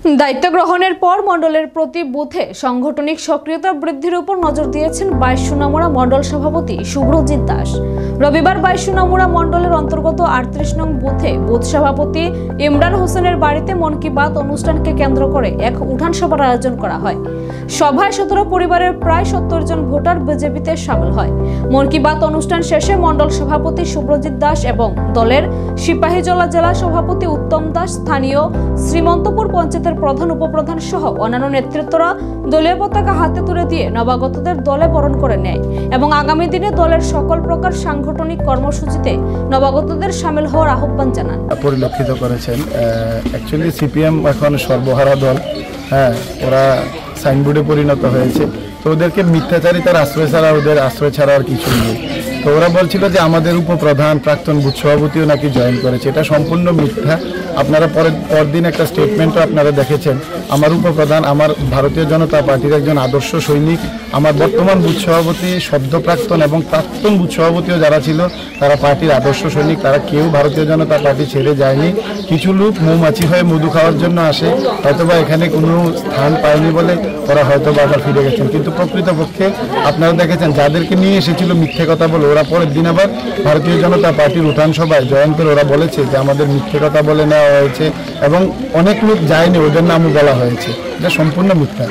দায়িত্ব গ্রহণের পর মণ্ডলের প্রতি বুথে সাংগঠনিক সক্রিয়তা বৃদ্ধির উপর নজর দিয়েছেন 22 সোনামুড়া মণ্ডল সভাপতি শুভ্রজিৎ দাস। রবিবার 22 সোনামুড়া মণ্ডলের অন্তর্গত 38 নং বুথে বুথ সভাপতি ইমরান হোসেনের বাড়িতে মন কি বাত অনুষ্ঠানকে কেন্দ্র করে এক উঠান সভার আয়োজন করা হয়। সভায় 17 পরিবারের প্রায় 70 জন ভোটার বিজেপিতে শামিল হয়। মন কি বাত অনুষ্ঠান শেষে মণ্ডল সভাপতি শুভ্রজিৎ দাস এবং দলের সিপাহীজলা জেলা সভাপতি উত্তম দাস, স্থানীয় শ্রীমন্তপুর পঞ্চায়েতের প্রধান উপপ্রধান সহ অন্যান্য নেতৃত্বরা দলীয় পতাকা হাতে তুলে দিয়ে নবাগতদের দলে বরণ করে নেয় এবং আগামী দিনে দলের সকল প্রকার সাংগঠনিক কর্মসূচিতে নবাগতদের শামিল হওয়ার আহ্বান জানান। পরিলক্ষিত করেছেন অ্যাকচুয়ালি সিপিএম এখন সর্বহারা দল, ওরা সাইনবোর্ডে পরিণত হয়েছে। তো ওদেরকে মিথ্যাচারিতার আশ্রয় ছাড়া, ওদের আশ্রয় ছাড়া আর কিছু নেই। তো ওরা বলছিল যে আমাদের উপপ্রধান প্রাক্তন বুথ সভাপতিও নাকি জয়েন করেছে। এটা সম্পূর্ণ মিথ্যা। আপনারা পরদিন একটা স্টেটমেন্টও আপনারা দেখেছেন। আমার উপপ্রধান আমার ভারতীয় জনতা পার্টির একজন আদর্শ সৈনিক। আমার বর্তমান বুথ সভাপতি, সদ্য প্রাক্তন এবং প্রাক্তন বুথ সভাপতিও যারা ছিল তারা পার্টির আদর্শ সৈনিক। তারা কেউ ভারতীয় জনতা পার্টি ছেড়ে যায়নি। কিছু লোক মৌমাছি হয়ে মধু খাওয়ার জন্য আসে, হয়তোবা এখানে কোনো স্থান পায়নি বলে ওরা হয়তো আবার ফিরে গেছেন। কিন্তু প্রকৃতপক্ষে আপনারা দেখেছেন যাদেরকে নিয়ে এসেছিল মিথ্যে কথা বলে, ওরা পরের দিন আবার ভারতীয় জনতা পার্টির উঠান সভায় জয়েন করে ওরা বলেছে যে আমাদের মিথ্যে কথা বলে নেওয়া হয়েছে এবং অনেক লোক যায়নি, ওদের নামও বলা হয়েছে। এটা সম্পূর্ণ মিথ্যা।